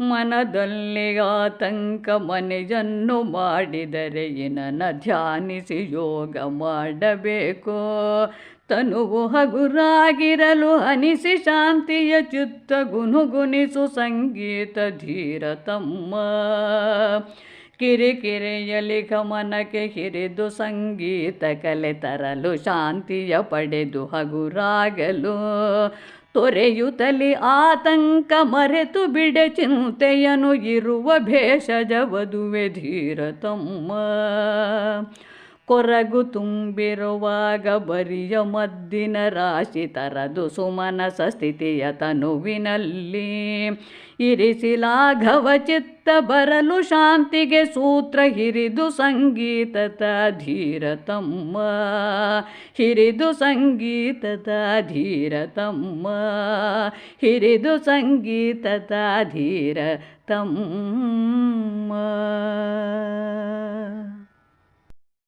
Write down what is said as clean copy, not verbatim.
ಮನದಲ್ಲಿ ಆತಂಕ ಮನೆಯನ್ನು ಮಾಡಿದರೆ ಏನನ ಧ್ಯಾನಿಸಿ ಯೋಗ ಮಾಡಬೇಕು. ತನುವು ಹಗುರಾಗಿರಲು ಅನಿಸಿ ಶಾಂತಿಯ ಚಿತ್ತ ಗುನುಗುನಿಸು ಸಂಗೀತ ಧೀರ ತಮ್ಮ. ಕಿರಿಕಿರಿಯಲಿ ಗಮನಕ್ಕೆ ಹಿರಿದು ಸಂಗೀತ ಕಲೆ ತರಲು ಶಾಂತಿಯ ಪಡೆದು ಹಗುರಾಗಲು. ತೊರೆಯುತ್ತಲಿ ಆತಂಕ ಮರೆತು ಬಿಡೆ ಚಿಂತೆಯನು ಇರುವ ಭೇಷಜ ವಧುವೆ ಧೀರ ತಮ್ಮ. ಕೊರಗು ತುಂಬಿರುವಾಗ ಬರಿಯ ಮದ್ದಿನ ರಾಶಿ ತರದು ಸುಮನಸ ಸ್ಥಿತಿಯ ತನುವಿನಲ್ಲಿ. ಇರಿಸಿ ಲಾಘವ ಚಿತ್ತ ಬರಲು ಶಾಂತಿಗೆ ಸೂತ್ರ ಹಿರಿದು ಸಂಗೀತದ ಧೀರ ತಮ್ಮ. ಹಿರಿದು ಸಂಗೀತದ ಧೀರ ತಮ್ಮ. ಹಿರಿದು ಸಂಗೀತದ ಧೀರ ತಮ್ಮ.